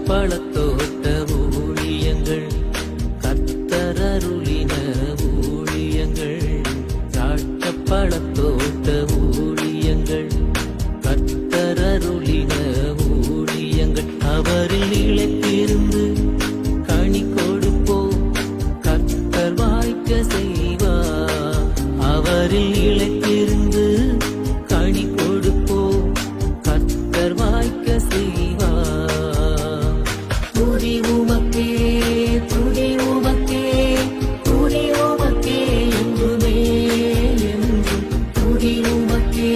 பழத்தோட்ட ஊழியங்கள், கத்தரருளின ஊழியங்கள், திராட்சை பழத்தோட்ட ஊழியங்கள், கத்தரருளின ஊழியங்கள். அவரில் நிலைத்திருந்து கனி கொடுப்போம், கத்தர் வாய்க்க செய்வார். அவரில் நிலைத்திருந்து கனி கொடுப்போம், கத்தர் வாய்க்க செய்வார். துதி உமக்கே, துதி உமக்கே, துதி உமக்கே என்றுமே என்றும். துதி உமக்கே,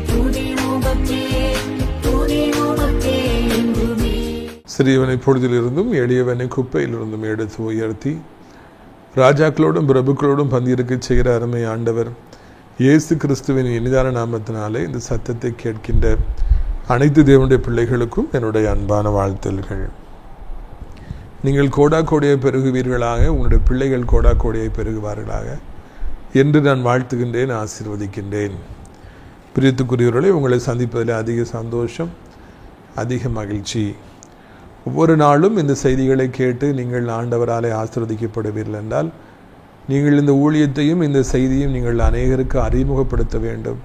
துதி உமக்கே, துதி உமக்கே என்றுமே. சிறியவனை பொழுதிலிருந்தும் எளியவனை குப்பையிலிருந்தும் எடுத்து உயர்த்தி ராஜாக்களோடும் பிரபுக்களோடும் பந்தியிருக்க செய்கிற அருமை ஆண்டவர் இயேசு கிறிஸ்துவின் இனிதான நாமத்தினாலே இந்த சத்தத்தை கேட்கின்ற அனைத்து தேவனுடைய பிள்ளைகளுக்கும் என்னுடைய அன்பான வாழ்த்தல்கள். நீங்கள் கோடா கோடியை பெருகுவீர்களாக, உங்களுடைய பிள்ளைகள் கோடா கோடியை பெருகுவார்களாக என்று நான் வாழ்த்துகின்றேன், ஆசீர்வதிக்கின்றேன். பிரியத்துக்குரியவர்களே, உங்களை சந்திப்பதில் அதிக சந்தோஷம், அதிக மகிழ்ச்சி. ஒவ்வொரு நாளும் இந்த செய்திகளை கேட்டு நீங்கள் ஆண்டவராலே ஆசீர்வதிக்கப்படுவீர்கள் என்றால், நீங்கள் இந்த ஊழியத்தையும் இந்த செய்தியும் நீங்கள் அநேகருக்கு அறிமுகப்படுத்த வேண்டும்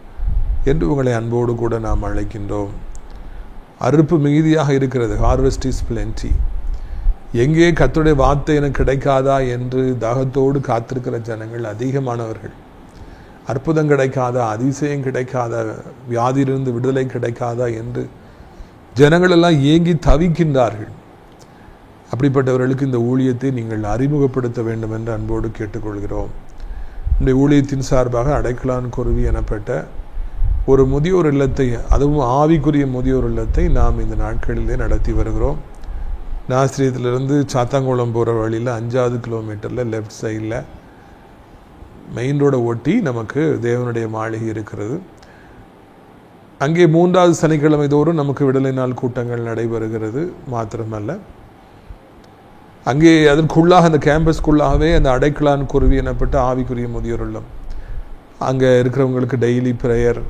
என்று உங்களை அன்போடு கூட நாம் அழைக்கின்றோம். அறுப்பு மிகுதியாக இருக்கிறது, ஹார்வெஸ்ட் இஸ் பிளென்டி. எங்கே கர்த்தருடைய வார்த்தை எனக்கு கிடைக்காதா என்று தாகத்தோடு காத்திருக்கிற ஜனங்கள் அதிகமானவர்கள். அற்புதம் கிடைக்காதா, அதிசயம் கிடைக்காதா, வியாதியிலிருந்து விடுதலை கிடைக்காதா என்று ஜனங்கள் எல்லாம் ஏங்கி தவிக்கின்றார்கள். அப்படிப்பட்டவர்களுக்கு இந்த ஊழியத்தை நீங்கள் அறிமுகப்படுத்த வேண்டும் என்று அன்போடு கேட்டுக்கொள்கிறோம். இந்த ஊழியத்தின் சார்பாக அடைக்கலான் குருவி எனப்பட்ட ஒரு முதியோர் இல்லத்தை, அதுவும் ஆவிக்குரிய முதியோர் இல்லத்தை நாம் இந்த நாட்களிலே நடத்தி வருகிறோம். நாசிரியத்திலிருந்து சாத்தாங்குளம் போகிற வழியில் 5வது கிலோமீட்டரில் லெஃப்ட் சைடில் மெயின் ரோடை ஒட்டி நமக்கு தேவனுடைய மாளிகை இருக்கிறது. அங்கே 3வது சனிக்கிழமை தோறும் நமக்கு விடுதலை நாள் கூட்டங்கள் நடைபெறுகிறது. மாத்திரமல்ல, அங்கே அதற்குள்ளாக அந்த கேம்பஸ்குள்ளாகவே அந்த அடைக்கலான் குருவி எனப்பட்ட ஆவிக்குரிய முதியோர் இல்லம், அங்கே இருக்கிறவங்களுக்கு டெய்லி ப்ரேயர்,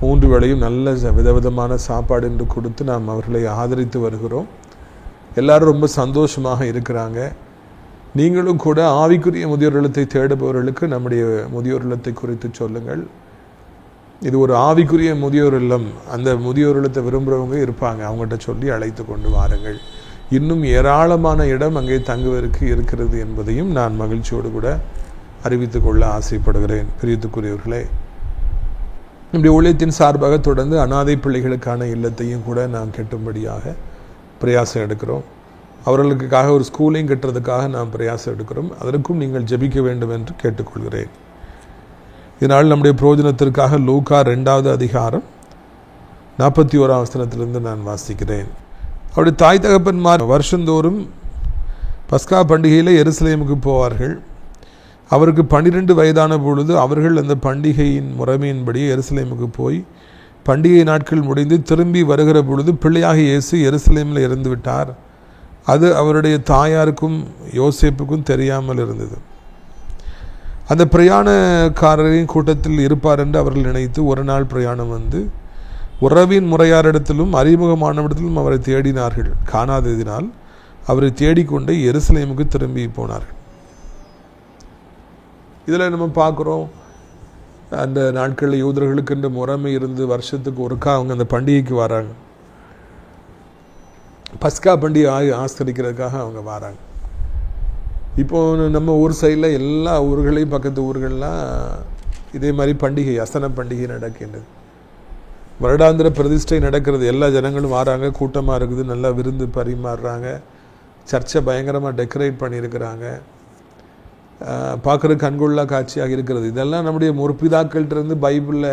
3 வேளையும் நல்ல விதவிதமான சாப்பாடு என்று கொடுத்து நாம் அவர்களை ஆதரித்து வருகிறோம். எல்லாரும் ரொம்ப சந்தோஷமாக இருக்கிறாங்க. நீங்களும் கூட ஆவிக்குரிய முதியோர் இல்லத்தை தேடுபவர்களுக்கு நம்முடைய முதியோர் இல்லத்தை குறித்து சொல்லுங்கள். இது ஒரு ஆவிக்குரிய முதியோர் இல்லம். அந்த முதியோர் இல்லத்தை விரும்புகிறவங்க இருப்பாங்க, அவங்கள்ட்ட சொல்லி அழைத்து கொண்டு வாருங்கள். இன்னும் ஏராளமான இடம் அங்கே தங்குவதற்கு இருக்கிறது என்பதையும் நான் மகிழ்ச்சியோடு கூட அறிவித்துக் கொள்ள ஆசைப்படுகிறேன். பிரியத்துக்குரியவர்களே, நம்முடைய ஊழியத்தின் சார்பாக தொடர்ந்து அனாதை பிள்ளைகளுக்கான இல்லத்தையும் கூட நாம் கட்டும்படியாக பிரயாசம் எடுக்கிறோம். அவர்களுக்காக ஒரு ஸ்கூலையும் கட்டுறதுக்காக நாம் பிரயாசம் எடுக்கிறோம். அதற்கும் நீங்கள் ஜெபிக்க வேண்டும் என்று கேட்டுக்கொள்கிறேன். இதனால் நம்முடைய பிரயோஜனத்திற்காக லூக்கா 2வது அதிகாரம் 41ஆம் வசனத்திலிருந்து நான் வாசிக்கிறேன். அவருடைய தாய் தகப்பன்மார் வருஷந்தோறும் பஸ்கா பண்டிகையில் எருசலேமுக்கு போவார்கள். அவருக்கு 12 வயதான பொழுது அவர்கள் அந்த பண்டிகையின் முறைமையின்படி எருசலேமுக்கு போய் பண்டிகை நாட்கள் முடிந்து திரும்பி வருகிற பொழுது பிள்ளையாக இயேசு எருசலேமில் இறந்து விட்டார். அது அவருடைய தாயாருக்கும் யோசேப்புக்கும் தெரியாமல் இருந்தது. அந்த பிரயாணக்காரரின் கூட்டத்தில் இருப்பார் என்று அவர்கள் நினைத்து ஒரு நாள் பிரயாணம் வந்து உறவின் முறையாரிடத்திலும் அறிமுகமானவிடத்திலும் அவரை தேடினார்கள். காணாததினால் அவரை தேடிக்கொண்டு எருசலேமுக்கு திரும்பி போனார்கள். இதில் நம்ம பார்க்குறோம், அந்த நாட்களில் யூதர்களுக்கு என்ற முறைமை இருந்து வருஷத்துக்கு ஒருக்கா அவங்க அந்த பண்டிகைக்கு வராங்க. பஸ்கா பண்டிகை ஆஸ்கரிக்கிறதுக்காக அவங்க வராங்க. இப்போது நம்ம ஊர் சைடில் எல்லா ஊர்களையும் பக்கத்து ஊர்கள்லாம் இதே மாதிரி பண்டிகை, அசன பண்டிகை நடக்கின்றது. வருடாந்திர பிரதிஷ்டை நடக்கிறது. எல்லா ஜனங்களும் வராங்க, கூட்டமாக இருக்குது, நல்லா விருந்து பரிமாறுறாங்க. சர்ச்சை பயங்கரமாக டெக்கரேட் பண்ணியிருக்கிறாங்க. பார்க்குற கண்கொள்ளா காட்சியாக இருக்கிறது. இதெல்லாம் நம்முடைய முற்பிதாக்கள்கிட்டருந்து பைபிளில்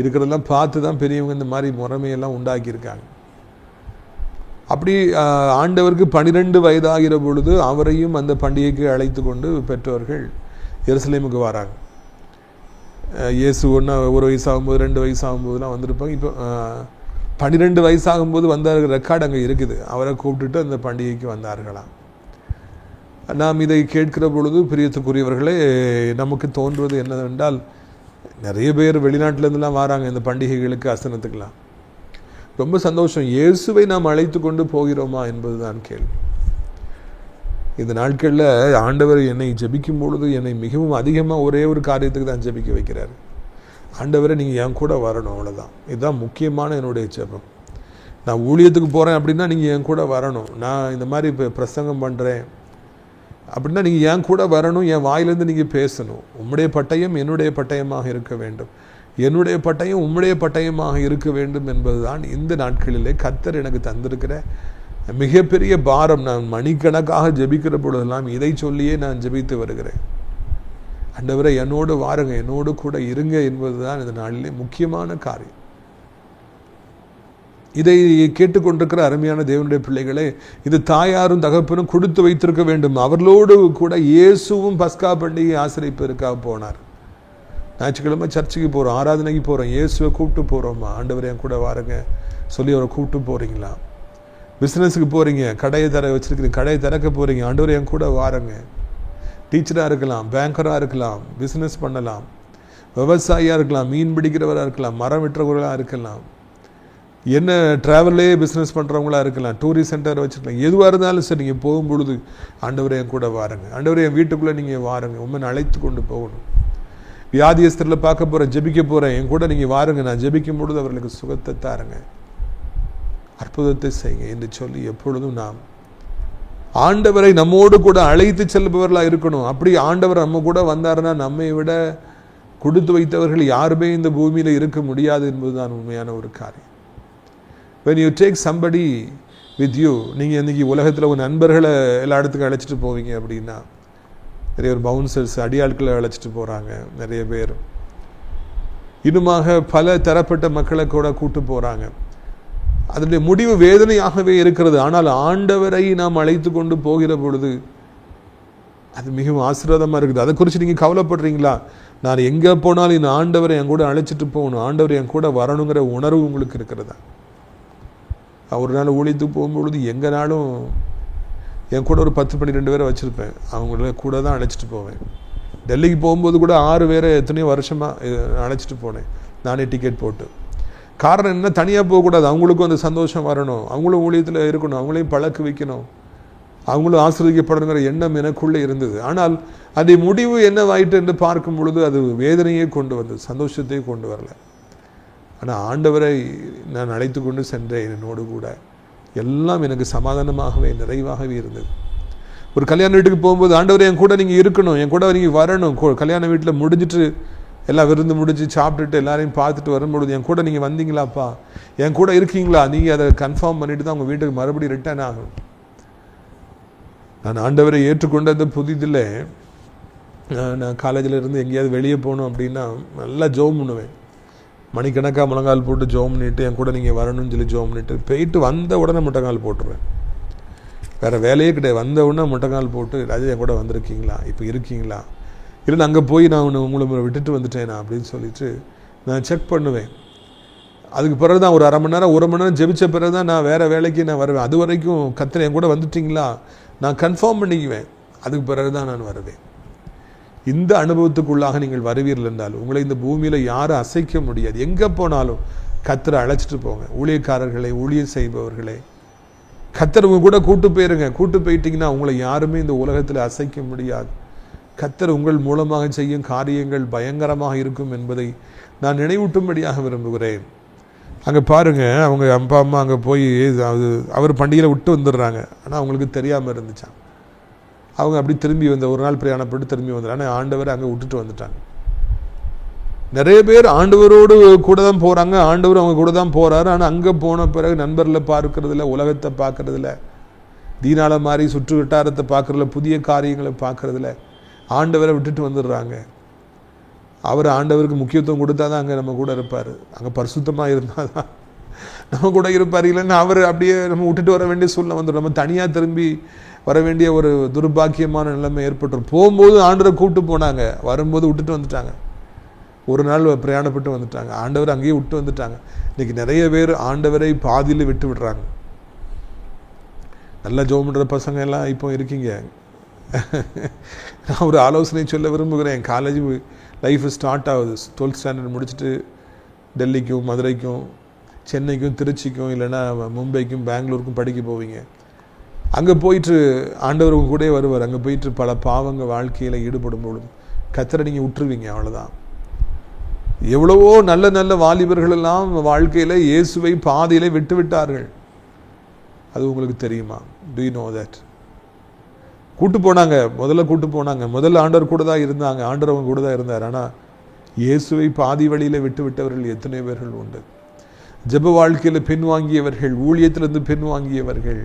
இருக்கிறதெல்லாம் பார்த்து தான் பெரியவங்க இந்த மாதிரி முறைமையெல்லாம் உண்டாக்கியிருக்காங்க. அப்படி ஆண்டவருக்கு 12 வயதாகிற பொழுது அவரையும் அந்த பண்டிகைக்கு அழைத்து கொண்டு பெற்றோர்கள் எருசலேமுக்கு வராங்க. இயேசு ஒரு வயசாகும்போது 2 வயசாகும்போதுலாம் வந்திருப்பாங்க. இப்போ 12 வயசாகும்போது வந்த ரெக்கார்டு அங்கே இருக்குது. அவரை கூப்பிட்டுட்டு அந்த பண்டிகைக்கு வந்தார்களாம். நாம் இதை கேட்கிற பொழுது பிரியத்துக்குரியவர்களே, நமக்கு தோன்றுவது என்னவென்றால், நிறைய பேர் வெளிநாட்டிலேருந்துலாம் வராங்க இந்த பண்டிகைகளுக்கு, அசனத்துக்கெலாம். ரொம்ப சந்தோஷம். இயேசுவை நாம் அழைத்து கொண்டு போகிறோமா என்பதுதான் கேள்வி. இந்த நாட்களில் ஆண்டவர் என்னை ஜெபிக்கும் பொழுது என்னை மிகவும் அதிகமாக ஒரே ஒரு காரியத்துக்கு தான் ஜெபிக்க வைக்கிறார். ஆண்டவரை நீங்கள் என் கூட வரணும், அவ்வளோதான். இதுதான் முக்கியமான என்னுடைய ஜெபம். நான் ஊழியத்துக்கு போகிறேன் அப்படின்னா நீங்கள் என் கூட வரணும். நான் இந்த மாதிரி இப்போ பிரசங்கம் பண்ணுறேன் அப்படின்னா நீங்கள் என் கூட வரணும், என் வாயிலேருந்து நீங்கள் பேசணும். உம்முடைய பட்டயம் என்னுடைய பட்டயமாக இருக்க வேண்டும், என்னுடைய பட்டயம் உம்முடைய பட்டயமாக இருக்க வேண்டும் என்பதுதான் இந்த நாட்களிலே கர்த்தர் எனக்கு தந்திருக்கிற மிகப்பெரிய பாரம். நான் மணிக்கணக்காக ஜெபிக்கிற பொழுதெல்லாம் இதை சொல்லியே நான் ஜெபித்து வருகிறேன். ஆண்டவரே என்னோடு வாருங்க, என்னோடு கூட இருங்க என்பதுதான் இந்த நாளிலே முக்கியமான காரியம். இதை கேட்டுக்கொண்டிருக்கிற அருமையான தேவனுடைய பிள்ளைகளே, இது தாயாரும் தகப்பனும் கொடுத்து வைத்திருக்க வேண்டும். அவர்களோடு கூட இயேசுவும் பஸ்கா பண்டிகை ஆசரிப்பதற்காக போனார். ஞாயிற்றுக்கிழமை சர்ச்சுக்கு போகிறோம், ஆராதனைக்கு போகிறோம், இயேசுவை கூப்பிட்டு போகிறோமா? ஆண்டவர் என் கூட வாருங்க சொல்லி அவரை கூப்பிட்டு போகிறீங்களா? பிஸ்னஸுக்கு போகிறீங்க, கடையை வச்சுருக்கிறீங்க, கடையை திறக்க போகிறீங்க, ஆண்டவர் என் கூட வாருங்க. டீச்சராக இருக்கலாம், பேங்கராக இருக்கலாம், பிஸ்னஸ் பண்ணலாம், விவசாயியாக இருக்கலாம், மீன் பிடிக்கிறவராக இருக்கலாம், மரம் வெட்டுறவர்களாக இருக்கலாம், என்ன ட்ராவல்லே பிஸ்னஸ் பண்ணுறவங்களா இருக்கலாம், டூரிஸ்ட் சென்டர் வச்சுருக்கலாம். எதுவாக இருந்தாலும் சரி, நீங்கள் போகும்பொழுது ஆண்டவரை என் கூட வாருங்க, ஆண்டவரை என் வீட்டுக்குள்ளே நீங்கள் வாருங்க, உண்மை அழைத்து கொண்டு போகணும். வியாதியஸ்தரில் பார்க்க போகிறேன், ஜெபிக்க போகிறேன், என் கூட நீங்கள் வாருங்க, நான் ஜெபிக்கும் பொழுது அவர்களுக்கு சுகத்தை தாருங்க, அற்புதத்தை செய்யுங்க என்று சொல்லி எப்பொழுதும் நாம் ஆண்டவரை நம்மோடு கூட அழைத்து செல்பவர்களாக இருக்கணும். அப்படி ஆண்டவர் நம்ம கூட வந்தாருன்னா நம்மை விட கொடுத்து வைத்தவர்கள் யாருமே இந்த பூமியில் இருக்க முடியாது என்பதுதான் உண்மையான ஒரு காரியம். when you take somebody with you, நீங்கள் இன்றைக்கி உலகத்தில் ஒரு நண்பர்களை எல்லா இடத்துக்கும் அழைச்சிட்டு போவீங்க அப்படின்னா, நிறைய ஒரு பவுன்சர்ஸ் அடியாட்களை அழைச்சிட்டு போகிறாங்க, நிறைய பேர் இன்னுமாக பல தரப்பட்ட மக்களை கூட கூட்டு போகிறாங்க. அதனுடைய முடிவு வேதனையாகவே இருக்கிறது. ஆனால் ஆண்டவரை நாம் அழைத்து கொண்டு போகிற பொழுது அது மிகவும் ஆசீர்வாதமாக இருக்குது. அதை குறித்து நீங்கள் கவலைப்படுறீங்களா? நான் எங்கே போனாலும் இந்த ஆண்டவரை என் கூட அழைச்சிட்டு போகணும், ஆண்டவர் என் கூட வரணுங்கிற உணர்வு உங்களுக்கு இருக்கிறதா? ஒரு நாள் ஊழியத்துக்கு போகும்பொழுது எங்கேனாலும் என் கூட ஒரு 10-12 பேரை வச்சுருப்பேன், அவங்கள கூட தான் அழைச்சிட்டு போவேன். டெல்லிக்கு போகும்போது கூட 6 பேரை எத்தனையோ வருஷமாக அழைச்சிட்டு போனேன், நானே டிக்கெட் போட்டு. காரணம் என்ன? தனியாக போகக்கூடாது, அவங்களுக்கும் அந்த சந்தோஷம் வரணும், அவங்களும் ஊழியத்தில் இருக்கணும், அவங்களையும் பழக்க வைக்கணும், அவங்களும் ஆசீர்வதிக்கப்படணுங்கிற எண்ணம் எனக்குள்ளே இருந்தது. ஆனால் அதை முடிவு என்னவாயிட்டு என்று பார்க்கும் பொழுது அது வேதனையே கொண்டு வந்தது, சந்தோஷத்தையே கொண்டு வரல. ஆனால் ஆண்டவரை நான் அழைத்து கொண்டு சென்றேன், என்னோடு கூட எல்லாம் எனக்கு சமாதானமாகவே நிறைவாகவே இருந்தது. ஒரு கல்யாண வீட்டுக்கு போகும்போது ஆண்டவரை என் கூட நீங்கள் இருக்கணும், என் கூட நீங்கள் வரணும். கல்யாண வீட்டில் முடிஞ்சிட்டு எல்லாம் விருந்து முடிஞ்சு சாப்பிட்டுட்டு எல்லாரையும் பார்த்துட்டு வரும்பொழுது என் கூட நீங்கள் வந்தீங்களாப்பா, என் கூட இருக்கீங்களா, நீங்கள் அதை கன்ஃபார்ம் பண்ணிட்டு தான் உங்கள் வீட்டுக்கு மறுபடியும் ரிட்டர்ன் ஆகும். நான் ஆண்டவரை ஏற்றுக்கொண்ட அந்த புதிதில் நான் காலேஜில் இருந்து எங்கேயாவது வெளியே போகணும் அப்படின்னா நல்லா ஜோம் பண்ணுவேன், மணிக்கணக்காக முழங்கால் போட்டு ஜோம் பண்ணிட்டு என் கூட நீங்கள் வரணும்னு சொல்லி ஜோம் பண்ணிட்டு போயிட்டு வந்த உடனே முட்டைக்கால் போட்டுருவேன். வேறு வேலையே கிடையாது, வந்த உடனே முட்டைக்கால் போட்டு ராஜா என் கூட வந்திருக்கீங்களா, இப்போ இருக்கீங்களா, இல்லை அங்கே போய் நான் உங்களை விட்டுட்டு வந்துட்டேனா அப்படின்னு சொல்லிட்டு நான் செக் பண்ணுவேன். அதுக்கு பிறகு தான் ஒரு அரை மணி நேரம் 1 மணி நேரம் ஜெபிச்ச பிறகு தான் நான் வேறு வேலைக்கு நான் வருவேன். அது வரைக்கும் கர்த்தர் என் கூட வந்துட்டிங்களா நான் கன்ஃபார்ம் பண்ணிக்குவேன், அதுக்கு பிறகு தான் நான் வருவேன். இந்த அனுபவத்துக்குள்ளாக நீங்கள் வருவீர்கள் என்றால் உங்களை இந்த பூமியில் யாரும் அசைக்க முடியாது. எங்கே போனாலும் கர்த்தரை அழைச்சிட்டு போங்க. ஊழியக்காரர்களை, ஊழியம் செய்பவர்களை கர்த்தர் உங்க கூட கூட்டு போயிருங்க. கூட்டு போயிட்டீங்கன்னா உங்களை யாருமே இந்த உலகத்தில் அசைக்க முடியாது. கர்த்தர் உங்கள் மூலமாக செய்யும் காரியங்கள் பயங்கரமாக இருக்கும் என்பதை நான் நினைவூட்டும்படியாக விரும்புகிறேன். அங்கே பாருங்கள், அவங்க அப்பா அம்மா அங்கே போய் அவர் பண்டிகையில் விட்டு வந்துடுறாங்க. ஆனால் அவங்களுக்கு தெரியாமல் இருந்துச்சான். அவங்க அப்படி திரும்பி ஒரு நாள் பிரயாணப்பட்டு திரும்பி வந்துடுறாங்க. ஆனால் ஆண்டவரை அங்கே விட்டுட்டு வந்துட்டாங்க. நிறைய பேர் ஆண்டவரோடு கூட தான் போகிறாங்க, ஆண்டவர் அவங்க கூட தான் போகிறாரு. ஆனால் அங்கே போன பிறகு நண்பர்களை பார்க்கறதில்ல, உலகத்தை பார்க்கறதில்ல, தீனால மாதிரி சுற்று வட்டாரத்தை பார்க்கறதில்ல, புதிய காரியங்களை பார்க்கறதில்ல, ஆண்டவரை விட்டுட்டு வந்துடுறாங்க. அவர் ஆண்டவருக்கு முக்கியத்துவம் கொடுத்தா தான் அங்கே நம்ம கூட இருப்பார். அங்கே பரிசுத்தமாக இருந்தால் தான் நம்ம கூட இருப்பார். இல்லைன்னா அவர் அப்படியே நம்ம விட்டுட்டு வர வேண்டிய சூழ்நிலை வந்துடும். நம்ம தனியாக திரும்பி வர வேண்டிய ஒரு துர்பாக்கியமான நிலைமை ஏற்பட்டுரும். போகும்போது ஆண்டவரை கூப்பிட்டு போனாங்க, வரும்போது விட்டுட்டு வந்துட்டாங்க. ஒரு நாள் பிரயாணப்பட்டு வந்துட்டாங்க, ஆண்டவர் அங்கேயே விட்டு வந்துட்டாங்க. இன்றைக்கி நிறைய பேர் ஆண்டவரை பாதியில் விட்டு விடுறாங்க. நல்லா ஜெபம் பண்ணுற பசங்க எல்லாம் இப்போ இருக்கீங்க. நான் ஒரு ஆலோசனை சொல்ல விரும்புகிறேன். காலேஜ் லைஃப் ஸ்டார்ட் ஆகுது, 12th ஸ்டாண்டர்ட் முடிச்சுட்டு டெல்லிக்கும் மதுரைக்கும் சென்னைக்கும் திருச்சிக்கும் இல்லைன்னா மும்பைக்கும் பெங்களூருக்கும் படிக்க போவீங்க. அங்கே போயிட்டு ஆண்டவர் கூட வருவார். அங்கே போயிட்டு பல பாவங்க வாழ்க்கையில் ஈடுபடும் பொழுது கர்த்தரை நீங்கள் விட்டுருவீங்க, அவ்வளோதான். எவ்வளவோ நல்ல நல்ல வாலிபர்கள் எல்லாம் வாழ்க்கையில் இயேசுவை பாதியிலே விட்டு விட்டார்கள். அது உங்களுக்கு தெரியுமா? To you know that? கூட்டு போனாங்க, முதல்ல ஆண்டவர் கூட தான் இருந்தாங்க, ஆண்டவர் அவங்க கூட தான் இருந்தார். ஆனால் இயேசுவை பாதி வழியில் விட்டு விட்டவர்கள் எத்தனை பேர்கள் உண்டு. ஜெப வாழ்க்கையில் பின்வாங்கியவர்கள், ஊழியத்திலிருந்து பின்வாங்கியவர்கள்,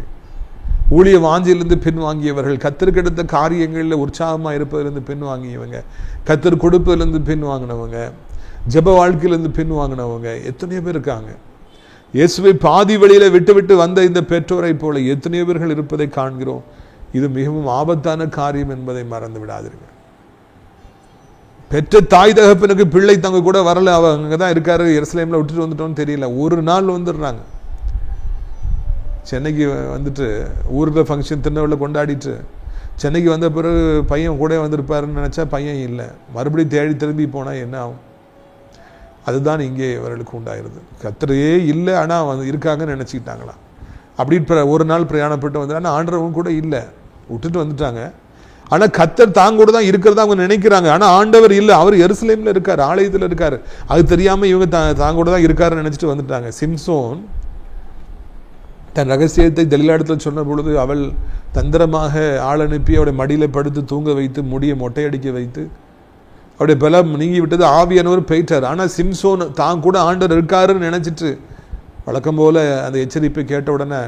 ஊழிய வாஞ்சியிலிருந்து பின்வாங்கியவர்கள், கர்த்தருக்கு எடுத்த காரியங்களில் உற்சாகமாக இருப்பதிலிருந்து பின்வாங்கியவங்க, கர்த்தர் கொடுப்பதிலிருந்து பின்வாங்கினவங்க, ஜெப வாழ்க்கையிலிருந்து பின்வாங்கினவங்க எத்தனையோ பேர் இருக்காங்க. இயேசுவை பாதி வழியில விட்டு வந்த இந்த பெற்றோரை போல எத்தனையோ பேர்கள் இருப்பதை காண்கிறோம். இது மிகவும் ஆபத்தான காரியம் என்பதை மறந்து விடாதீர்கள். பெற்ற தாய் தகப்பனுக்கு பிள்ளை தங்க கூட வரல, அவங்க தான் இருக்காரு, எருசலேம்ல விட்டுட்டு வந்துட்டோம்னு தெரியல. ஒரு நாள் வந்துடுறாங்க. சென்னைக்கு வந்துட்டு ஊரில் ஃபங்க்ஷன் திருநெல்வேலியில் கொண்டாடிட்டு சென்னைக்கு வந்த பிறகு பையன் கூட வந்திருப்பாருன்னு நினச்சா பையன் இல்லை. மறுபடியும் தேடி திரும்பி போனால் என்ன ஆகும்? அதுதான் இங்கே இவர்களுக்கு உண்டாயிருது. கர்த்தரே இல்லை, ஆனால் இருக்காங்கன்னு நினச்சிக்கிட்டாங்களாம். அப்படி ஒரு நாள் பிரயாணப்பட்டு வந்து, ஆனால் ஆண்டவங்க கூட இல்லை, விட்டுட்டு வந்துட்டாங்க. ஆனால் கர்த்தர் தாங்க கூட தான் இருக்கிறதா அவங்க நினைக்கிறாங்க. ஆனால் ஆண்டவர் இல்லை, அவர் எருசலேமில் இருக்கார், ஆலயத்தில் இருக்கார். அது தெரியாமல் இவங்க தாங்க கூட தான் இருக்காருன்னு நினச்சிட்டு வந்துட்டாங்க. சிம்சோன் தன் ரகசியத்தை தெளிலாடத்தில் சொன்ன பொழுது அவள் தந்திரமாக ஆள் அனுப்பி அவருடைய மடியில் படுத்து தூங்க வைத்து முடியை மொட்டையடிக்க வைத்து அவருடைய பலம் நீங்கி விட்டது. ஆவியானவர் போயிட்டார். ஆனால் சிம்சோன் தான் கூட ஆண்டவர் இருக்காருன்னு நினச்சிட்டு வழக்கம் போல் அந்த எச்சரிப்பை கேட்ட உடனே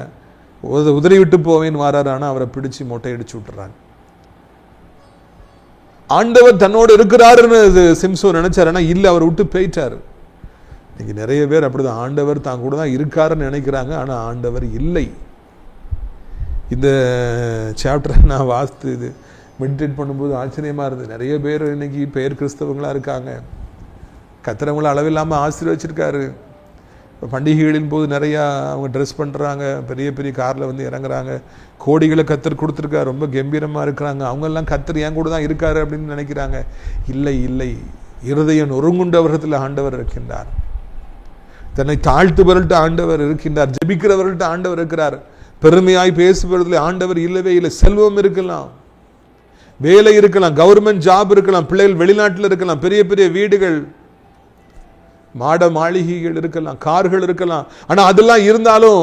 உதறி விட்டு போவேன்னு வாராரு. ஆனால் அவரை பிடிச்சி மொட்டையடிச்சு விட்டுறாங்க. ஆண்டவர் தன்னோடு இருக்கிறாருன்னு சிம்சோன் நினைச்சார். ஆனால் இல்லை, அவர் விட்டு போயிட்டார். இன்னைக்கு நிறைய பேர் அப்படிதான், ஆண்டவர் தான் கூட தான் இருக்காருன்னு நினைக்கிறாங்க, ஆனால் ஆண்டவர் இல்லை. இந்த சாப்டரை நான் வாசித்து இது மெடிடேட் பண்ணும்போது ஆச்சரியமாக இருந்தது. நிறைய பேர் இன்னைக்கு பெயர் கிறிஸ்தவங்களாக இருக்காங்க. கர்த்தரவங்களை அளவில்லாமல் ஆசீர்வச்சிருக்காரு. இப்போ பண்டிகைகளின் போது நிறையா அவங்க ட்ரெஸ் பண்ணுறாங்க, பெரிய பெரிய காரில் வந்து இறங்குறாங்க, கோடிகளை கர்த்தர் கொடுத்துருக்காரு, ரொம்ப கம்பீரமாக இருக்கிறாங்க. அவங்கெல்லாம் கர்த்தர் ஏன் கூட தான் இருக்காரு அப்படின்னு நினைக்கிறாங்க. இல்லை இல்லை, இருதயம் நொறுங்குண்டவர்களில் ஆண்டவர் இருக்கின்றார். தன்னை தாழ்த்துபவர்கள்ட்ட ஆண்டவர் இருக்கின்றார். ஜெபிக்கிறவர்கள்ட்ட ஆண்டவர் இருக்கிறார். பெருமையாய் பேசுபவர்களில் ஆண்டவர் இல்லவே இல்லை. செல்வம் இருக்கலாம், வேலை இருக்கலாம், கவர்மெண்ட் ஜாப் இருக்கலாம், பிள்ளைகள் வெளிநாட்டில் இருக்கலாம், பெரிய பெரிய வீடுகள், மாட மாளிகைகள் இருக்கலாம், கார்கள் இருக்கலாம். ஆனால் அதெல்லாம் இருந்தாலும்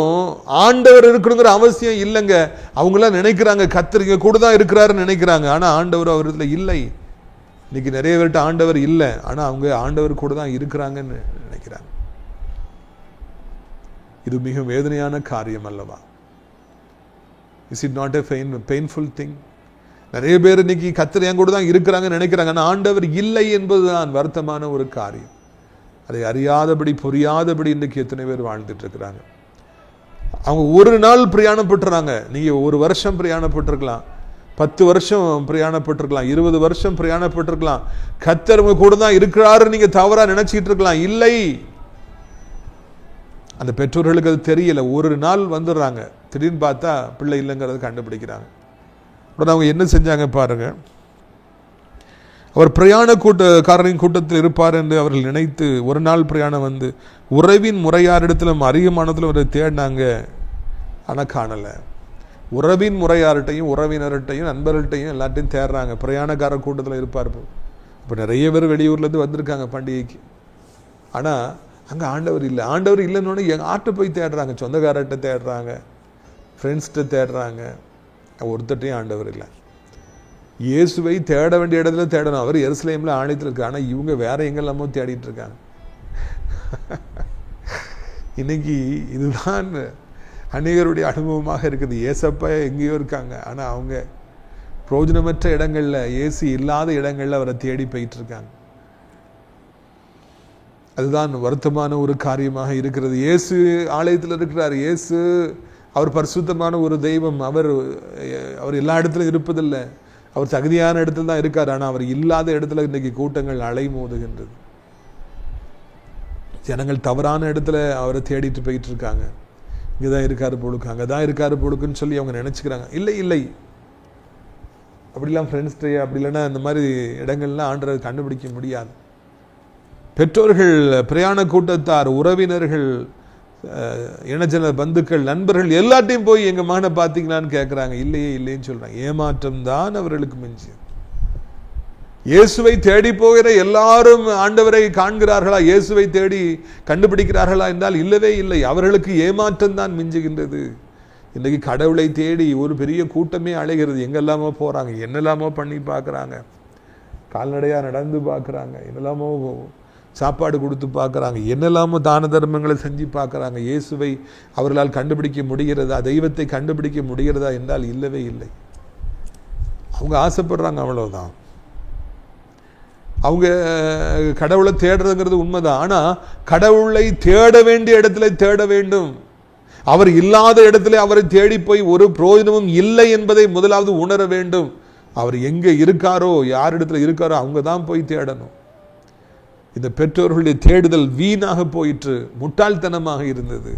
ஆண்டவர் இருக்கணுங்கிற அவசியம் இல்லைங்க. அவங்களாம் நினைக்கிறாங்க கர்த்தர் இங்க கூட தான் இருக்கிறாருன்னு நினைக்கிறாங்க. ஆனால் ஆண்டவர் அவர்ல இல்லை. இன்னைக்கு நிறைய பேர்கிட்ட ஆண்டவர் இல்லை, ஆனால் அவங்க ஆண்டவர் கூட தான் இருக்கிறாங்கன்னு நினைக்கிறாங்க. இது மிக வேதனையான காரியம் அல்லவா? Is it not a painful thing? நிறைய பேர் இன்னைக்கு கர்த்தர் என் கூட தான் இருக்கிறாங்கன்னு நினைக்கிறாங்க, ஆனால் ஆண்டவர் இல்லை என்பதுதான் வருத்தமான ஒரு காரியம். அதை அறியாதபடி புரியாதபடி இன்றைக்கு எத்தனை பேர் வாழ்ந்துட்டு இருக்கிறாங்க. அவங்க ஒரு நாள் பிரயாணப்பட்டுறாங்க. நீங்க ஒரு வருஷம் பிரயாணப்பட்டிருக்கலாம், 10 வருஷம் பிரயாணப்பட்டிருக்கலாம், 20 வருஷம் பிரயாணப்பட்டிருக்கலாம். கர்த்தர் உங்க கூட தான் இருக்கிறாரு நீங்க தவறா நினைச்சிட்டு இருக்கலாம். இல்லை, அந்த பெற்றோர்களுக்கு அது தெரியல. ஒரு நாள் வந்துடுறாங்க, திடீர்னு பார்த்தா பிள்ளை இல்லைங்கிறத கண்டுபிடிக்கிறாங்க. உடனே அவங்க என்ன செஞ்சாங்க பாருங்க. அவர் பிரயாணக்காரரின் கூட்டத்தில் இருப்பார் என்று அவர்கள் நினைத்து ஒரு நாள் பிரயாணம் வந்து உறவின் முறையாரிடத்திலும் அதிகமானதிலும் அவரை தேடினாங்க, ஆனால் காணலை. உறவின் முறையார்கிட்டையும் உறவினர்கிட்டையும் நண்பர்கள்ட்டையும் எல்லாத்தையும் தேடுறாங்க. பிரயாணக்கார கூட்டத்தில் இருப்பார். இப்போ நிறைய பேர் வெளியூர்லேருந்து வந்திருக்காங்க பண்டிகைக்கு, ஆனால் அங்கே ஆண்டவர் இல்லை. ஆண்டவர் இல்லைன்னு எங்கள் ஆட்டை போய் தேடுறாங்க, சொந்தக்காரர்கிட்ட தேடுறாங்க, ஃப்ரெண்ட்ஸ்கிட்ட தேடுறாங்க. ஒருத்தட்டையும் ஆண்டவர் இல்லை. இயேசுவை தேட வேண்டிய இடத்துல தேடணும். அவர் எருசலேமில் ஆலயத்தில் இருக்கு, ஆனால் இவங்க வேற எங்கெல்லாமோ தேடிட்டு இருக்காங்க. இன்னைக்கு இதுதான் அநேகருடைய அனுபவமாக இருக்குது. ஏசப்பா எங்கேயோ இருக்காங்க, ஆனால் அவங்க பிரயோஜனமற்ற இடங்கள்ல, இயேசு இல்லாத இடங்கள்ல அவரை தேடி போயிட்டு இருக்காங்க. அதுதான் வருத்தமான ஒரு காரியமாக இருக்கிறது. இயேசு ஆலயத்தில் இருக்கிறார். இயேசு அவர் பரிசுத்தமான ஒரு தெய்வம். அவர் எல்லா இடத்துலையும் இருப்பதில்லை. அவர் தகுதியான இடத்துல தான் இருக்கார். ஆனால் அவர் இல்லாத இடத்துல இன்றைக்கு கூட்டங்கள் அலைமோதுகின்றது. ஜனங்கள் தவறான இடத்துல அவரை தேடிட்டு போயிட்டு இருக்காங்க. இங்கதான் இருக்காரு பொழுக்கு, அங்கதான் இருக்காரு பொழுக்குன்னு சொல்லி அவங்க நினைச்சுக்கிறாங்க. இல்லை இல்லை, அப்படிலாம் ஃப்ரெண்ட்ஸ்டே அப்படி இல்லைன்னா இந்த மாதிரி இடங்கள்லாம் ஆண்டரை கண்டுபிடிக்க முடியாது. பெற்றோர்கள், பிரயாண கூட்டத்தார், உறவினர்கள், இனஜன பந்துக்கள், நண்பர்கள் எல்லாத்தையும் போய் எங்கள் மகனை பார்த்தீங்களான்னு கேட்குறாங்க. இல்லையே இல்லைன்னு சொல்கிறாங்க. ஏமாற்றம் தான் அவர்களுக்கு மிஞ்சி. இயேசுவை தேடி போகிற எல்லாரும் ஆண்டவரை காண்கிறார்களா, இயேசுவை தேடி கண்டுபிடிக்கிறார்களா என்றால் இல்லவே இல்லை. அவர்களுக்கு ஏமாற்றம் தான் மிஞ்சுகின்றது. இன்றைக்கு கடவுளை தேடி ஒரு பெரிய கூட்டமே அழைகிறது. எங்கெல்லாமோ போகிறாங்க, என்னெல்லாமோ பண்ணி பார்க்குறாங்க, கால்நடையாக நடந்து பார்க்குறாங்க, என்னெல்லாமோ சாப்பாடு கொடுத்து பார்க்குறாங்க, என்னெல்லாமோ தான தர்மங்களை செஞ்சு பார்க்குறாங்க. இயேசுவை அவர்களால் கண்டுபிடிக்க முடிகிறதா, தெய்வத்தை கண்டுபிடிக்க முடிகிறதா என்றால் இல்லவே இல்லை. அவங்க ஆசைப்படுறாங்க, அவ்வளவுதான். அவங்க கடவுளை தேடுறதுங்கிறது உண்மைதான். ஆனால் கடவுளை தேட வேண்டிய இடத்துல தேட வேண்டும். அவர் இல்லாத இடத்துல அவரை தேடி போய் ஒரு பிரயோஜனமும் இல்லை என்பதை முதலாவது உணர வேண்டும். அவர் எங்கே இருக்காரோ, யார் இடத்துல இருக்காரோ அவங்க தான் போய் தேடணும். இந்த பெற்றோர்களுடைய தேடுதல் வீணாக போயிற்று, முட்டாள்தனமாக இருந்தது.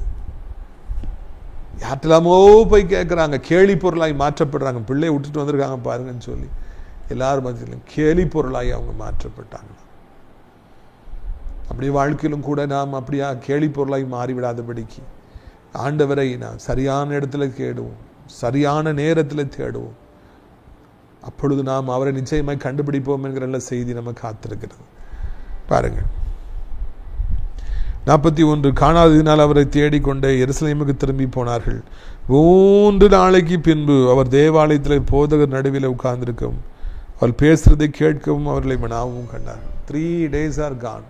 யார்கிட்டலாமோ போய் கேட்குறாங்க, கேலி பொருளாய் மாற்றப்படுறாங்க. பிள்ளையை விட்டுட்டு வந்திருக்காங்க பாருங்கன்னு சொல்லி எல்லாரும் மத்தியிலும் கேலி பொருளாய் அவங்க மாற்றப்பட்டாங்க. அப்படி வாழ்க்கையிலும் கூட நாம் அப்படியா கேலி பொருளாய் மாறிவிடாதபடிக்கு ஆண்டவரை நாம் சரியான இடத்துல தேடுவோம், சரியான நேரத்தில் தேடுவோம். அப்பொழுது நாம் அவரை நிச்சயமாய் கண்டுபிடிப்போம் என்கிற நல்ல செய்தி நம்ம காத்திருக்கிறது. பாருங்க, 41 காணாததினால் அவரை தேடிக்கொண்டே எருசலேமுக்கு திரும்பி போனார்கள். 3 நாளைக்கு பின்பு அவர் தேவாலயத்தில் போதகர் நடுவில் உட்கார்ந்திருக்கவும் அவர் பேசுறதை கேட்கவும் அவர்களை மனாவும் கண்டார். 3 days are gone.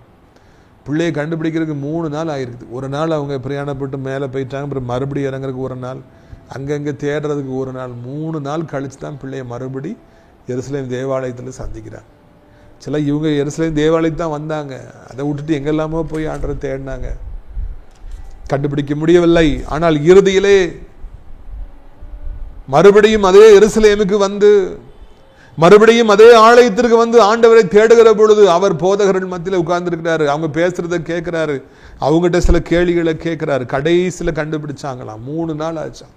பிள்ளையை கண்டுபிடிக்கிறதுக்கு 3 நாள் ஆயிருக்குது. ஒரு நாள் அவங்க பிரயாணப்பட்டு மேலே போயிட்டாங்க, அப்புறம் மறுபடியும் இறங்குறதுக்கு ஒரு நாள், அங்கங்கே தேடுறதுக்கு ஒரு நாள், 3 நாள் கழிச்சு தான் பிள்ளையை மறுபடி எருசலேம் தேவாலயத்தில் சந்திக்கிறாங்க. சில இவங்க எருசலேம் தேவாலயத்து தான் வந்தாங்க, அதை விட்டுட்டு எங்கெல்லாமோ போய் ஆண்டரை தேடினாங்க, கண்டுபிடிக்க முடியவில்லை. ஆனால் இறுதியிலே மறுபடியும் அதே எருசலேமுக்கு வந்து மறுபடியும் அதே ஆலயத்திற்கு வந்து ஆண்டவரை தேடுகிற பொழுது அவர் போதகர்கள் மத்தியில் உட்கார்ந்துருக்கிறாரு. அவங்க பேசுறதை கேட்கிறாரு, அவங்ககிட்ட சில கேள்விகளை கேட்கிறாரு. கடைசியில் கண்டுபிடிச்சாங்களாம். 3 நாள் ஆச்சா.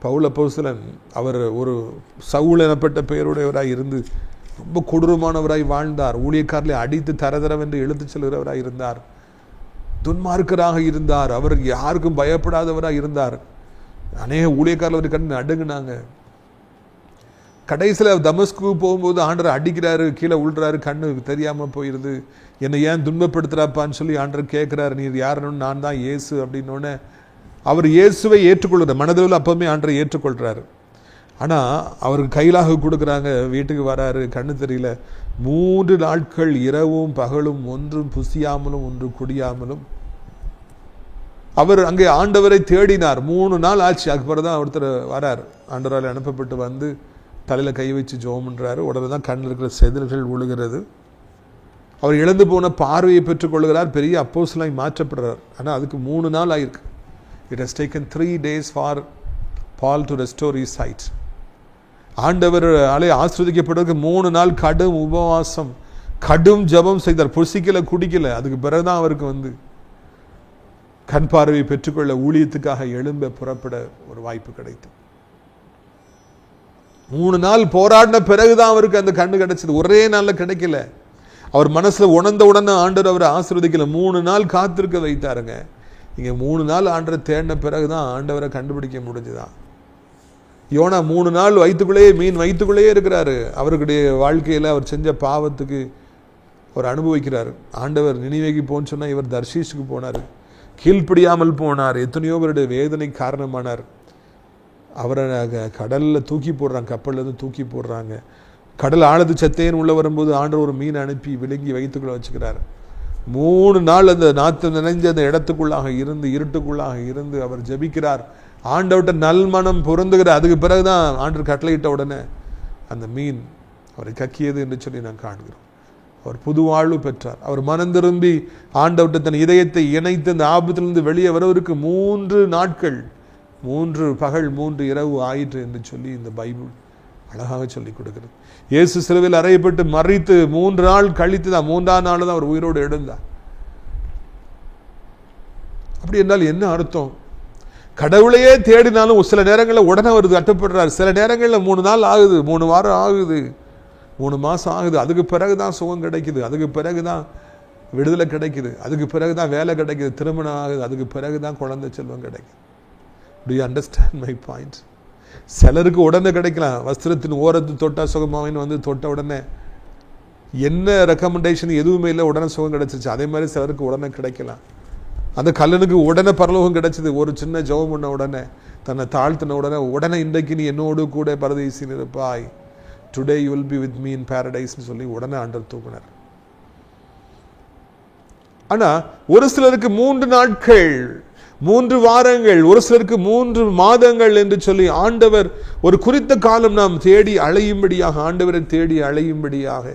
பவுல் அப்போஸ்தலன் அவர் ஒரு சவுல் எனப்பட்ட பெயருடையவராய் இருந்து ரொம்ப கொடூரமானவராய் வாழ்ந்தார். ஊழியக்காரர்களை அடித்து தரதரவென்று இழுத்து செல்கிறவராய் இருந்தார். துன்மார்க்கராக இருந்தார். அவர் யாருக்கும் பயப்படாதவராக இருந்தார். அநேக ஊழியக்காரர்கள் கண்டு நடுங்கினாங்க. கடைசியில் தமஸ்கு போகும்போது ஆண்டரை அடிக்கிறாரு, கீழே உள்றாரு, கண்ணு தெரியாமல் போயிடுது. என்னை ஏன் துன்பப்படுத்துறாப்பான்னு சொல்லி ஆண்டரை கேட்குறாரு. நீர் யாருன்னு, நான் தான் இயேசு அப்படின்னோடனே அவர் இயேசுவை ஏற்றுக்கொள்கிறார். மனதில் அப்பவுமே ஆண்டரை ஏற்றுக்கொள்கிறாரு. ஆனால் அவருக்கு கையிலாக கொடுக்குறாங்க. வீட்டுக்கு வராரு, கண்ணு தெரியல. 3 நாட்கள் இரவும் பகலும் ஒன்றும் புசியாமலும் ஒன்று குடியாமலும் அவர் அங்கே ஆண்டவரை தேடினார். 3 நாள் ஆச்சு. அதுக்கப்புறம் தான் ஒருத்தர் வரார், ஆண்டவரால் அனுப்பப்பட்டு வந்து தலையில் கை வச்சு ஜெபம் பண்ணுறாரு. உடனே தான் கண்ணில் இருக்கிற செதில்கள் விழுகிறது. அவர் இழந்து போன பார்வையை பெற்றுக்கொள்கிறார். பெரிய அப்போஸ்தலனாய் மாற்றப்படுறார். ஆனால் அதுக்கு 3 நாள் ஆயிருக்கு. It has taken 3 days for Paul to restore his sight. ஆண்டவர் அலை ஆஸ்வதிக்கப்படுறதுக்கு 3 நாள் கடும் உபவாசம், கடும் ஜெபம் செய்தார். புசிக்கல, குடிக்கல. அதுக்கு பிறகுதான் அவருக்கு வந்து கண் பார்வையை பெற்றுக்கொள்ள ஊழியத்துக்காக எழும்ப புறப்பட ஒரு வாய்ப்பு கிடைத்தது. 3 நாள் போராடின பிறகுதான் அவருக்கு அந்த கண்ணு கிடைச்சது. ஒரே நாள்ல கிடைக்கல. அவர் மனசுல உணர்ந்த உடனே ஆண்டவர் அவரை ஆசீர்வதிக்கல. 3 நாள் காத்திருக்க வைத்தாருங்க. இங்க 3 நாள் ஆண்டரை தேடின பிறகுதான் ஆண்டவரை கண்டுபிடிக்க முடிஞ்சுதான். யோனா 3 நாள் வயிற்றுக்குள்ளேயே, மீன் வயிற்றுக்குள்ளேயே இருக்கிறாரு. அவருடைய வாழ்க்கையில அவர் செஞ்ச பாவத்துக்கு அவர் அனுபவிக்கிறார். ஆண்டவர் நினிவேக்கு போன்னு சொன்னா இவர் தர்ஷீஷுக்கு போனார். கீழ்ப்படியாமல் போனார். எத்தனையோ பேருடைய வேதனை காரணமானார். அவரை கடலில் தூக்கி போடுறாங்க, கப்பல்லேருந்து தூக்கி போடுறாங்க. கடல் ஆழத்து சத்தேன்னு உள்ளே வரும்போது ஆண்டவர் ஒரு மீன் அனுப்பி விழுங்கி வயிற்றுக்குள்ளே வச்சுக்கிறார். 3 நாள் அந்த நாற்று நினைஞ்ச அந்த இடத்துக்குள்ளாக இருந்து, இருட்டுக்குள்ளாக இருந்து அவர் ஜெபிக்கிறார். ஆண்டவர்கிட்ட நல்மனம் பொருந்துகிறார். அதுக்கு பிறகுதான் ஆண்டவர் கட்டளையிட்ட உடனே அந்த மீன் அவரை கக்கியது என்று சொல்லி நான் காண்கிறோம். அவர் புது வாழ்வு பெற்றார். அவர் மனம் திரும்பி ஆண்டவர்கிட்ட தன் இதயத்தை இணைத்து அந்த ஆபத்திலிருந்து வெளியே வருவதற்கு 3 நாட்கள், 3 பகல் 3 இரவு ஆயிற்று என்று சொல்லி இந்த பைபிள் அழகாக சொல்லிக் கொடுக்கிறது. இயேசு சிலுவையில் அறையப்பட்டு மறித்து 3 நாள் கழித்து தான் 3ஆம் நாள் தான் அவர் உயிரோடு எழுந்தார். அப்படி என்றால் என்ன அர்த்தம்? கடவுளையே தேடினாலும் சில நேரங்களில் உடனே அவர் கட்டுப்படுறார். சில நேரங்களில் 3 நாள் ஆகுது, 3 வாரம் ஆகுது, 3 மாதம் ஆகுது. அதுக்கு பிறகுதான் சுகம் கிடைக்குது. அதுக்கு பிறகுதான் விடுதலை கிடைக்குது, அதுக்கு பிறகுதான் வேலை கிடைக்குது, திருமணம் ஆகுது, அதுக்கு பிறகுதான் குழந்தை செல்வம் கிடைக்குது. Do you understand my point? சிலருக்கு உடனே கிடைக்கலாம், வஸ்திரத்தின் ஓரத்து தொட்டா சுகமாவின்னு வந்து தொட்ட உடனே என்ன ரெக்கமெண்டேஷன் எதுவுமே இல்லை, உடனே சுகம் கிடைச்சிச்சு. அதே மாதிரி சிலருக்கு உடனே கிடைக்கலாம். அந்த கல்லனுக்கு உடனே பரலோகம் கிடைச்சது. ஒரு சின்ன ஜெபம் பண்ண உடனே, தன்னை தாழ்த்தின உடனே இன்றைக்கு நீ என்னோடு கூட பரதேசில் இருப்பாய், today you will be with me in பாரடைஸ்ன்னு சொல்லி உடனே ஆண்டவர் தூக்குனார். ஆனா ஒரு சிலருக்கு 3 நாட்கள், 3 வாரங்கள், ஒரு சிலருக்கு 3 மாதங்கள் என்று சொல்லி ஆண்டவர் ஒரு குறித்த காலம் நாம் தேடி அலையும்படியாக, ஆண்டவரை தேடி அலையும்படியாக,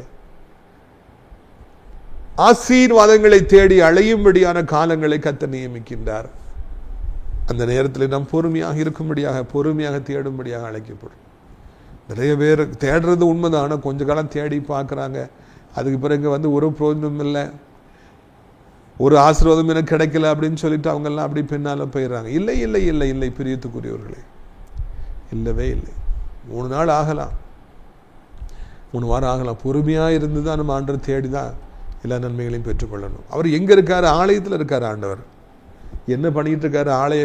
ஆசீர்வாதங்களை தேடி அலையும்படியான காலங்களை கர்த்தர் நியமிக்கின்றார். அந்த நேரத்தில் நாம் பொறுமையாக இருக்கும்படியாக, பொறுமையாக தேடும்படியாக அழைக்கப்படும். நிறைய பேர் தேடுறது உண்மைதான், ஆனால் கொஞ்ச காலம் தேடி பார்க்குறாங்க, அதுக்கு பிறகு வந்து ஒரு பிரயோஜனம் இல்லை, ஒரு ஆசீர்வாதம் எனக்கு கிடைக்கல அப்படின்னு சொல்லிட்டு அவங்கெல்லாம் அப்படி பின்னால போயிடுறாங்க. இல்லை இல்லை இல்லை இல்லை பிரியத்துக்குரியவர்களே, இல்லவே இல்லை. 3 நாள் ஆகலாம், 3 வாரம் ஆகலாம். பொறுமையாக இருந்து தான் நம்ம ஆண்டவர் தேடி தான் எல்லா நன்மைகளையும் பெற்றுக்கொள்ளணும். அவர் எங்கே இருக்கார்? ஆலயத்தில் இருக்கார். ஆண்டவர் என்ன பண்ணிகிட்டு இருக்காரு? ஆலய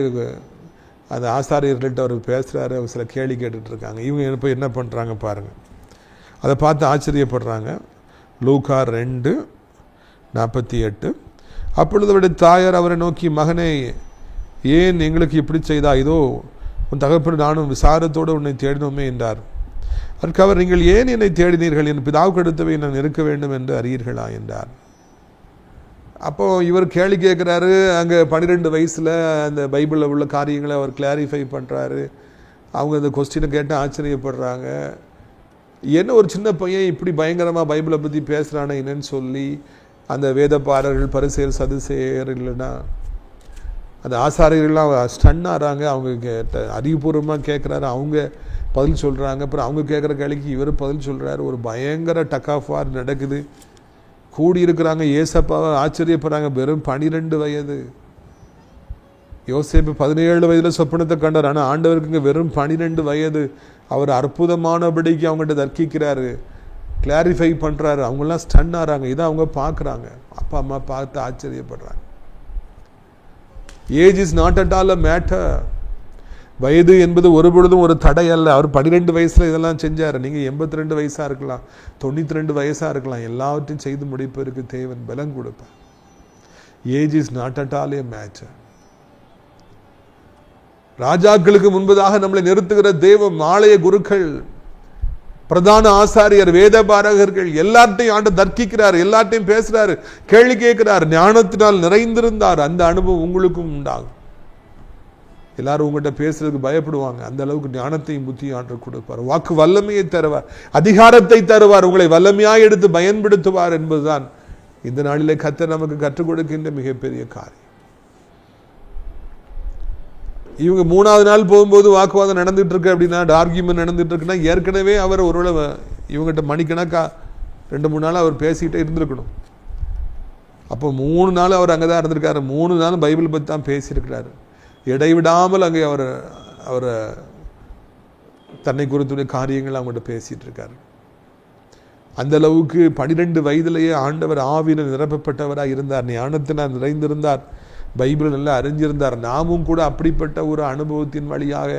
அந்த ஆசாரியர்கள்ட்ட அவர் பேசுகிறாரு, அவர் சில கேள்வி கேட்டுட்ருக்காங்க. இவங்க இப்போ என்ன பண்ணுறாங்க பாருங்கள், அதை பார்த்து ஆச்சரியப்படுறாங்க. லூக்கா 2:48. அப்பொழுது அவருடைய தாயார் அவரை நோக்கி, மகனே ஏன் எங்களுக்கு இப்படி செய்தா? இதோ உன் தகப்பன் நானும் விசாரத்தோடு உன்னை தேடினோமே என்றார். அதற்கு அவர், நீங்கள் ஏன் என்னை தேடினீர்கள்? என் பிதாவுக்கு அடுத்தவை நான் இருக்க வேண்டும் என்று அறியீர்களா என்றார். அப்போ இவர் கேள்வி கேட்குறாரு. அங்கே 12 வயசில் அந்த பைபிளில் உள்ள காரியங்களை அவர் கிளாரிஃபை பண்ணுறாரு. அவங்க அந்த கொஸ்டினை கேட்டு ஆச்சரியப்படுறாங்க. என்ன ஒரு சின்ன பையன் இப்படி பயங்கரமாக பைபிளை பற்றி பேசுகிறானே என்னன்னு சொல்லி அந்த வேதப்பாரர்கள், பரிசேயர், சதுசேயர், இல்லைன்னா அந்த ஆசாரியர்கள்லாம் ஸ்டன் ஆகிறாங்க. அவங்க அறிவுபூர்வமாக கேட்குறாரு, அவங்க பதில் சொல்கிறாங்க. அப்புறம் அவங்க கேட்குற கேள்விக்கு இவர் பதில் சொல்கிறாரு. ஒரு பயங்கர டக் ஆஃப் வார் நடக்குது. கூடியிருக்கிறாங்க, ஏசப்பாவை ஆச்சரியப்படுறாங்க. வெறும் 12 வயது. யோசேப்பு 17 வயதில் சொப்பனத்தை கண்டார், ஆனால் ஆண்டவருக்கு இங்கே வெறும் 12 வயது. அவர் அற்புதமானபடிக்கு அவங்ககிட்ட தர்க்கிக்கிறாரு, கிளாரிஃபை பண்ணுறாரு. அவங்கெல்லாம் ஸ்டன் ஆகிறாங்க. இதை அவங்க பார்க்குறாங்க, அப்பா அம்மா பார்த்து ஆச்சரியப்படுறாங்க. Age is not at all a matter. வயது என்பது ஒரு பொழுதும் ஒரு தடை அல்ல. அவர் 12 வயசில் இதெல்லாம் செஞ்சார். நீங்கள் 82 வயசாக இருக்கலாம், 92 வயசாக இருக்கலாம், எல்லாவற்றையும் செய்து முடிப்பதற்கு தேவன் பலம் கொடுப்பார். Age is not at all A matter. ராஜாக்களுக்கு முன்பதாக நம்மளை நிறுத்துகிற தெய்வம், ஆலய குருக்கள், பிரதான ஆசாரியர், வேத பாரகர்கள் எல்லார்ட்டையும் ஆண்டு தர்க்கிக்கிறார், எல்லார்ட்டையும் பேசுறாரு, கேள்வி கேட்கிறார், ஞானத்தினால் நிறைந்திருந்தார். அந்த அனுபவம் உங்களுக்கும் உண்டாகும். எல்லாரும் உங்கள்கிட்ட பேசுறதுக்கு பயப்படுவாங்க. அந்த அளவுக்கு ஞானத்தையும் புத்தியும் ஆண்டு கொடுப்பார். வாக்கு வல்லமையை தருவார், அதிகாரத்தை தருவார், உங்களை வல்லமையாக எடுத்து பயன்படுத்துவார் என்பதுதான் இந்த நாளிலே கர்த்தர் நமக்கு கற்றுக் கொடுக்கின்ற மிகப்பெரிய காரியம். இவங்க 3வது நாள் போகும்போது வாக்குவாதம் நடந்துட்டு இருக்கு அப்படின்னா, ஆர்கியூமெண்ட் நடந்துட்டு இருக்குன்னா, ஏற்கனவே அவர் ஒருவேளை இவங்ககிட்ட மணிக்கணக்கா 2-3 நாள் அவர் பேசிக்கிட்டே இருந்திருக்கணும். அப்போ 3 நாள் அவர் அங்கே தான் இருந்திருக்காரு. 3 நாள் பைபிள் பற்றி தான் பேசியிருக்கிறாரு. இடைவிடாமல் அங்கே அவர் தன்னை குறித்துடைய காரியங்கள் அவங்கள்ட்ட பேசிட்டு இருக்காரு. அந்த அளவுக்கு 12 வயதிலேயே ஆண்டவர் ஆவியில் நிரப்பப்பட்டவராக இருந்தார், ஞானத்தினால் நிறைந்திருந்தார், பைபிள் நல்லா அறிஞ்சிருந்தார். நாமும் கூட அப்படிப்பட்ட ஒரு அனுபவத்தின் வழியாக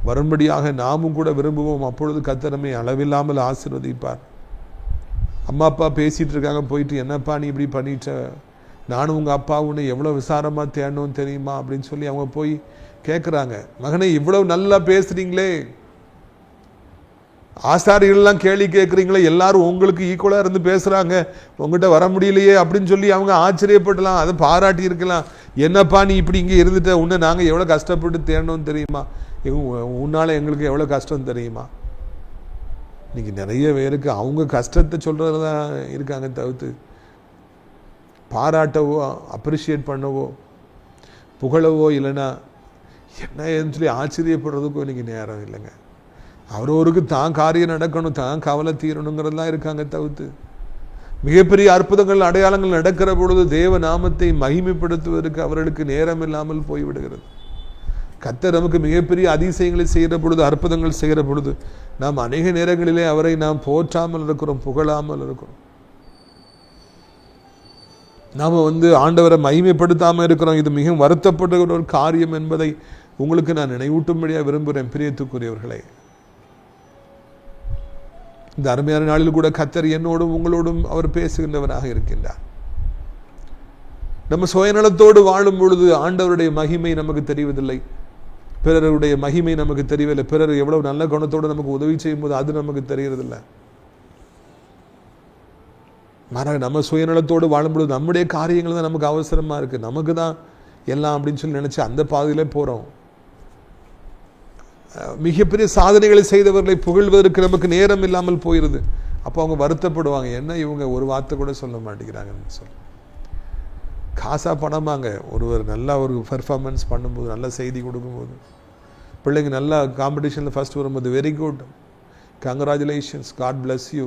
வரும்படியாக நாமும் கூட விரும்புவோம். அப்பொழுது கர்த்தர் நம்மை அளவில்லாமல் ஆசீர்வதிப்பார். அம்மா அப்பா பேசிகிட்டு இருக்காங்க, போயிட்டு என்னப்பா நீ இப்படி பண்ணிட்ட, நானும் உங்கள் அப்பா உன்னை எவ்வளோ விசாரமாக தேடணும்னு தெரியுமா அப்படின்னு சொல்லி அவங்க போய் கேட்குறாங்க. மகனே இவ்வளவு நல்லா பேசுகிறீங்களே, ஆசாரியர்கள்லாம் கேள்வி கேட்குறீங்களே, எல்லாரும் உங்களுக்கு ஈக்குவலாக இருந்து பேசுகிறாங்க, உங்கள்கிட்ட வர முடியலையே அப்படின்னு சொல்லி அவங்க ஆச்சரியப்படலாம், அதை பாராட்டி இருக்கலாம். என்னப்பா நீ இப்படி இங்கே இருந்துட்ட, உன்னை நாங்கள் எவ்வளோ கஷ்டப்பட்டு தேடணும்னு தெரியுமா, உன்னால் எங்களுக்கு எவ்வளோ கஷ்டம் தெரியுமா. இன்னைக்கு நிறைய பேருக்கு அவங்க கஷ்டத்தை சொல்கிறது தான் இருக்காங்க, தவிர்த்து பாராட்டவோ அப்ரிஷியேட் பண்ணவோ புகழவோ இல்லைன்னா என்ன சொல்லி ஆச்சரியப்படுறதுக்கும் இன்னைக்கு நேரம் இல்லைங்க. அவரவருக்கு தான் காரியம் நடக்கணும், தான் கவலை தீரணுங்கிறதுலாம் இருக்காங்க, தவிர்த்து மிகப்பெரிய அற்புதங்கள் அடையாளங்கள் நடக்கிற பொழுது தேவ நாமத்தை மகிமைப்படுத்துவதற்கு அவர்களுக்கு நேரம் இல்லாமல் போய்விடுகிறது. கர்த்தர் நமக்கு மிகப்பெரிய அதிசயங்களை செய்கிற பொழுது, அற்புதங்கள் செய்கிற பொழுது நாம் அநேக நேரங்களிலே அவரை நாம் போற்றாமல் இருக்கிறோம், புகழாமல் இருக்கிறோம். நாம் ஆண்டவரை மகிமைப்படுத்தாமல் இருக்கிறோம். இது மிகவும் வருத்தப்பட்ட ஒரு காரியம் என்பதை உங்களுக்கு நான் நினைவூட்டும்படியாக விரும்புகிறேன். பிரியத்துக்குரியவர்களே, இந்த அருமையான நாளில் கூட கர்த்தர் என்னோடும் உங்களோடும் அவர் பேசுகின்றவராக இருக்கின்றார். நம்ம சுயநலத்தோடு வாழும் பொழுது ஆண்டவருடைய மகிமை நமக்கு தெரிவதில்லை, பிறருடைய மகிமை நமக்கு தெரியவில்லை. பிறர் எவ்வளவு நல்ல குணத்தோடு நமக்கு உதவி செய்யும் போது அது நமக்கு தெரியறதில்லை. மாறாக நம்ம சுயநலத்தோடு வாழும்பொழுது நம்முடைய காரியங்கள் தான் நமக்கு அவசரமாக இருக்குது, நமக்கு தான் எல்லாம் அப்படின்னு சொல்லி நினச்சி அந்த பாதையிலே போகிறோம். மிகப்பெரிய சாதனைகளை செய்தவர்களை புகழ்வதற்கு நமக்கு நேரம் இல்லாமல் போயிடுது. அப்போ அவங்க வருத்தப்படுவாங்க, என்ன இவங்க ஒரு வார்த்தை கூட சொல்ல மாட்டேங்கிறாங்கன்னு சொல்லி. காசா பணமாங்க, ஒருவர் நல்லா ஒரு பெர்ஃபார்மன்ஸ் பண்ணும்போது, நல்ல செய்தி கொடுக்கும்போது, பிள்ளைங்க நல்லா காம்படிஷனில் ஃபர்ஸ்ட் வரும்போது, very good, congratulations, God bless you,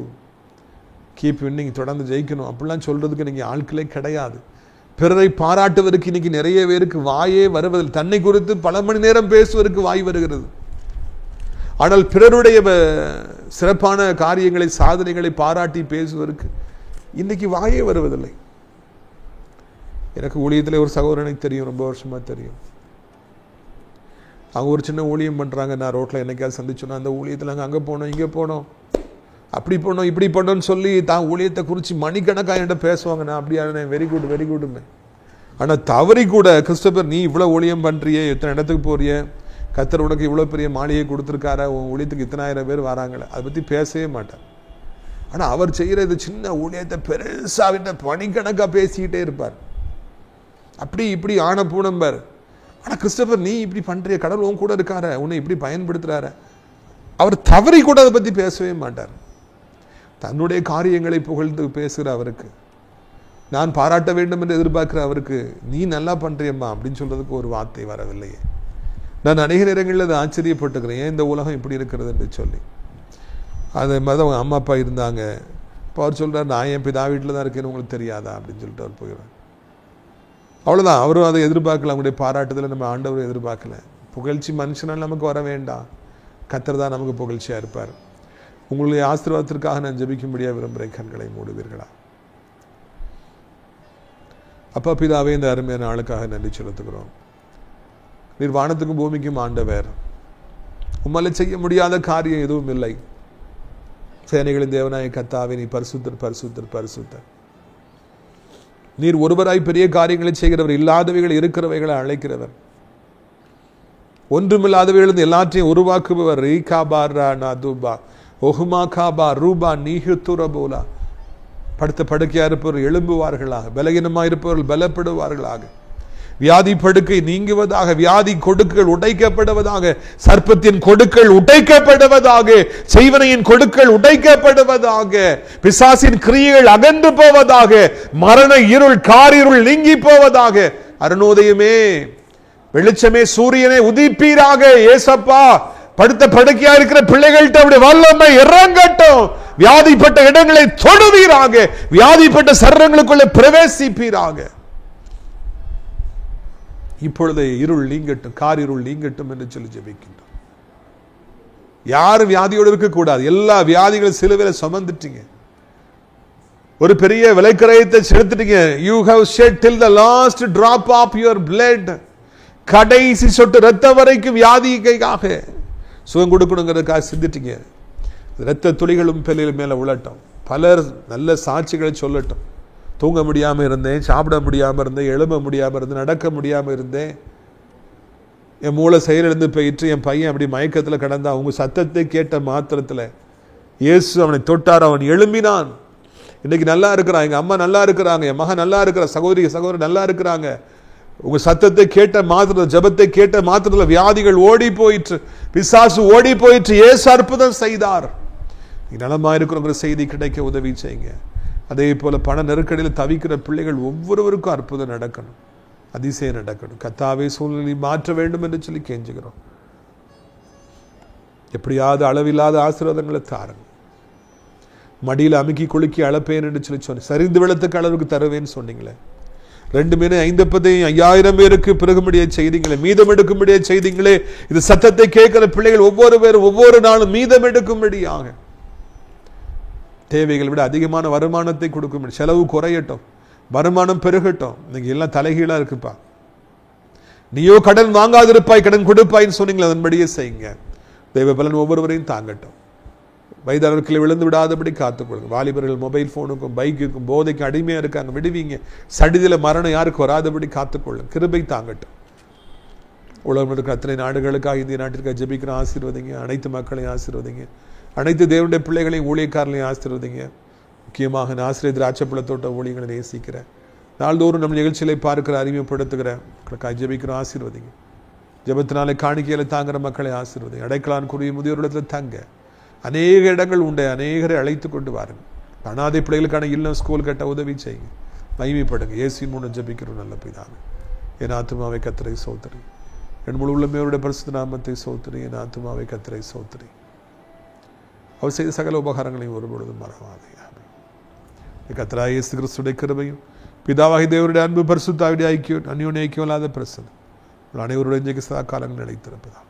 keep winning, தொடர்ந்து ஜெயிக்கணும் அப்படிலாம் சொல்கிறதுக்கு இன்றைக்கி ஆட்களே கிடையாது. பிறரை பாராட்டுவதற்கு இன்றைக்கி நிறைய பேருக்கு வாயே வருவதில்லை. தன்னை குறித்து பல மணி நேரம் பேசுவதற்கு வாய் வருகிறது, ஆனால் பிறருடைய சிறப்பான காரியங்களை சாதனைகளை பாராட்டி பேசுவதற்கு இன்றைக்கி வாயே வருவதில்லை. எனக்கு ஊழியத்தில் ஒரு சகோதரனை தெரியும், ரொம்ப வருஷமாக தெரியும். அவங்க ஒரு சின்ன ஊழியம் பண்ணுறாங்க. நான் ரோட்டில் என்னைக்காவது சந்திச்சோன்னா அந்த ஊழியத்தில் நாங்கள் அங்கே போனோம், இங்கே போனோம், அப்படி போனோம், இப்படி பண்ணோன்னு சொல்லி தான் ஊழியத்தை குறித்து மணிக்கணக்காக என்கிட்ட பேசுவாங்க. நான் அப்படியா, வெரி குட் வெரி குட்மே. ஆனால் தவறி கூட, கிறிஸ்டபர் நீ இவ்வளோ ஊழியம் பண்ணுறியே, இத்தனை இடத்துக்கு போறிய, கர்த்தர் உனக்கு இவ்வளோ பெரிய மாளிகை கொடுத்துருக்கார, உன் ஊழியத்துக்கு இத்தனாயிரம் பேர் வராங்களே, அதை பற்றி பேசவே மாட்டார். ஆனால் அவர் செய்கிற இது சின்ன ஊழியத்தை பெருசாக மணிக்கணக்காக பேசிக்கிட்டே இருப்பார். அப்படி இப்படி ஆன பூனம்பர். ஆனால் கிறிஸ்டபர் நீ இப்படி பண்ணுறிய, கடவுள் உன் கூட இருக்கார, உன்னை இப்படி பயன்படுத்துகிறார. அவர் தவறி கூட அதை பற்றி பேசவே மாட்டார். தன்னுடைய காரியங்களை புகழ்ந்து பேசுகிற அவருக்கு, நான் பாராட்ட வேண்டும் என்று எதிர்பார்க்கிற அவருக்கு, நீ நல்லா பண்ணுறியம்மா அப்படின்னு சொல்கிறதுக்கு ஒரு வார்த்தை வரவில்லையே. நான் அநேக நேரங்களில் அதை ஆச்சரியப்பட்டுக்கிறேன், ஏன் இந்த உலகம் இப்படி இருக்கிறது என்று சொல்லி. அதே மாதிரி அவங்க அம்மா அப்பா இருந்தாங்க. இப்போ அவர் சொல்கிறார், நான் என் பிதா வீட்டில் தான் இருக்கேன்னு உங்களுக்கு தெரியாதா அப்படின்னு சொல்லிட்டு அவர் போயிடுவார். அவ்வளோதான். அவரும் அதை எதிர்பார்க்கல, அவங்களுடைய பாராட்டுதலை நம்ம ஆண்டவரும் எதிர்பார்க்கல. புகழ்ச்சி மனுஷனால் நமக்கு வர வேண்டாம், கர்த்தர் தான் நமக்கு புகழ்ச்சியாக இருப்பார். உங்களுடைய ஆசீர்வாதத்திற்காக நான் ஜெபிக்கும்படியாக விரும்புகிறேன். கண்களை மூடுவீர்களா? அப்பா பிதாவே, இந்த அருமையான நாளுக்காக நன்றி செலுத்துகிறோம். நீர் வானத்துக்கும் பூமிக்கும் ஆண்டவர், உம்மால செய்ய முடியாத காரியம் எதுவும் இல்லை. சேனைகளின் தேவனாய கர்த்தாவே, நீ பரிசுத்தர் பரிசுத்தர் பரிசுத்தர். நீர் ஒருவராய் பெரிய காரியங்களை செய்கிறவர், இல்லாதவைகள் இருக்கிறவைகளை அழைக்கிறவர், ஒன்றுமில்லாதவைகள் எல்லாற்றையும் உருவாக்குபவர். ரீகாபாரா நாதுபா ஒஹுமா காபா ரூபா நீஹுத்துரபோலா. படுத்த படுக்கையாக இருப்பவர்கள் எழும்புவார்களாக, பலகீனமாக இருப்பவர்கள் பலப்படுவார்களாக, வியாதி படுக்கை நீங்குவதாக, வியாதி கொடுக்கள் உடைக்கப்படுவதாக, சர்ப்பத்தின் கொடுக்கள் உடைக்கப்படுவதாக, செய்வனையின் கொடுக்கள் உடைக்கப்படுவதாக, பிசாசின் கிரியைகள் அகன்று போவதாக, மரண இருள் காரிருள் நீங்கி போவதாக. அருணோதயமே, வெளிச்சமே, சூரியனை உதிப்பீராக. ஏசப்பா, படுத்த படுக்கையா இருக்கிற பிள்ளைகள்கிட்ட அப்படி வல்லமை இறங்கட்டும். வியாதிப்பட்ட இடங்களை தொடுவீராக, வியாதிப்பட்ட சரீரங்களுக்குள்ளே பிரவேசிப்பீராக. இப்பொழுது இருள் நீங்கட்டும், காரிருள் நீங்கட்டும் என்று சொல்லி ஜெபிக்கின்றோம். யாரும் வியாதியோடு இருக்கக்கூடாது. எல்லா வியாதிகளும் சிலுவையில் சுமந்துட்டீங்க, ஒரு பெரிய விலைக்கரையத்தை செலுத்திட்டீங்க. You have shed till the last drop of your blood. கடைசி சொட்டு ரத்த வரைக்கும் வியாதிக்காக சுகம் கொடுக்கணுங்கிறதுக்காக சிந்திட்டீங்க. இரத்த துளிகளும் பிள்ளைகள் மேலே விழட்டும். பலர் நல்ல சாட்சிகளை சொல்லட்டும். தூங்க முடியாமல் இருந்தேன், சாப்பிட முடியாமல் இருந்தேன், எழும்ப முடியாமல் இருந்தேன், நடக்க முடியாமல் இருந்தேன், என் மூளை செயலிழந்து போயிட்டு என் பையன் அப்படி மயக்கத்தில் கிடந்தான். அவங்க சத்தத்தை கேட்ட மாத்திரத்தில் இயேசு அவனை தொட்டார், அவன் எழும்பினான். இன்னைக்கு நல்லா இருக்கிறான், எங்கள் அம்மா நல்லா இருக்கிறாங்க, என் மகன் நல்லா இருக்கிற, சகோதரி நல்லா இருக்கிறாங்க. உங்க சத்தத்தை கேட்ட மாத்திரத்தில், ஜபத்தை கேட்ட மாத்திரத்தில் வியாதிகள் ஓடி போயிற்று, பிசாசு ஓடி போயிற்று. இயேசு அற்புதம் செய்தார். நலமா இருக்கிற செய்தி கிடைக்க உதவி செய்யுங்க. அதே போல பண நெருக்கடியில் தவிக்கிற பிள்ளைகள் ஒவ்வொருவருக்கும் அற்புதம் நடக்கணும், அதிசயம் நடக்கணும். கர்த்தாவே, சூழ்நிலை மாற்ற வேண்டும் என்று சொல்லி கெஞ்சுகிறோம். எப்படியாவது அளவில்லாத ஆசீர்வாதங்களை தாருங்க. மடியில் அமுக்கி குலுக்கி அளப்பேன் என்று சொல்லி சொன்னேன். சரிந்து வெள்ளத்துக்கு அளவுக்கு தருவேன்னு சொன்னீங்களே. 2 மீன் 5 அப்பத்தையும் 5000 பேருக்கு பிறகும்படியே செய்தீங்களே, மீதம் எடுக்கும்படியே செய்தீங்களே. இது சத்தத்தை கேட்கிற பிள்ளைகள் ஒவ்வொரு பேரும் ஒவ்வொரு நாளும் மீதம் எடுக்கும்படியாக, தேவைகளை விட அதிகமான வருமானத்தை கொடுக்கும், செலவு குறையட்டும், வருமானம் பெருகட்டும். இன்னைக்கு எல்லாம் தலைகீழா இருக்குப்பா. நீயோ கடன் வாங்காதிருப்பாய், கடன் கொடுப்பாயின்னு சொன்னீங்களா, அதன்படியே செய்யுங்க. தெய்வ பலன் ஒவ்வொருவரையும் தாங்கட்டும். வயதானவர்களை விழுந்து விடாதபடி காத்துக்கொள்ளுங்க. வாலிபர்கள் மொபைல் போனுக்கும் பைக்குக்கும் போதைக்கும் அடிமையா இருக்காங்க, விடுவீங்க. சடிதில மரணம் யாருக்கு வராதபடி காத்துக்கொள்ளுங்க. கிருபை தாங்கட்டும். உலகம் இருக்கிற அத்தனை நாடுகளுக்காக, இந்திய நாட்டிற்காக ஜெபிக்கிற ஆசீர்வதிங்க. அனைத்து மக்களையும் ஆசீர்வதிங்க. அனைத்து தேவனுடைய பிள்ளைகளையும் ஊழியக்காரர்களையும் ஆசீர்வதிங்க. முக்கியமாக ஆசிரியர் திராட்சைப்பழ தோட்ட ஊழியர்களை நேசிக்கிறேன். நாள்தோறும் நம்ம நிகழ்ச்சிகளை பார்க்கிற அறிமுகப்படுத்துகிறேன் மக்களுக்காக ஜெபிக்கிற ஆசீர்வதிங்க. ஜெபத்தினாலே காணிக்கையில தாங்குற மக்களை ஆசீர்வதிங்க. அடைக்கலான் கூறிய முதியோரிடத்தில் தங்க அநேக இடங்கள் உண்டு. அநேகரை அழைத்து கொண்டு வாருங்க. அனாதை பிள்ளைகளுக்கான இல்லம் ஸ்கூல் கட்ட உதவி செய்யுங்க. மகிமைப்படுங்க. இயேசுவின் மூலம் ஜெபிக்கிறோம் நல்ல பிதாவே. என் ஆத்துமாவை கர்த்தரை ஸ்தோத்திரி. என் முழு உள்ளமையோருடைய பரிசுத்த நாமத்தை ஸ்தோத்திரி. என் ஆத்துமாவை கர்த்தரை ஸ்தோத்திரி. அவர் செய்த சகல உபகாரங்களையும் ஒருபொழுதும் மறவாதே. கர்த்தராகிய இயேசு கிறிஸ்துவின் கிருபையும் பிதாவாகிய தேவனுடைய அன்பு பரிசுத்த ஆவியுடைய ஐக்கியம் அந்யோன்ய ஐக்கியம் இல்லாத பிரசன்னம் அனைவருடைய சதா காலங்கள் நிலைத்திருப்பதா.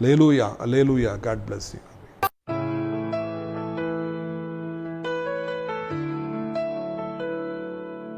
Hallelujah. Hallelujah. God bless you.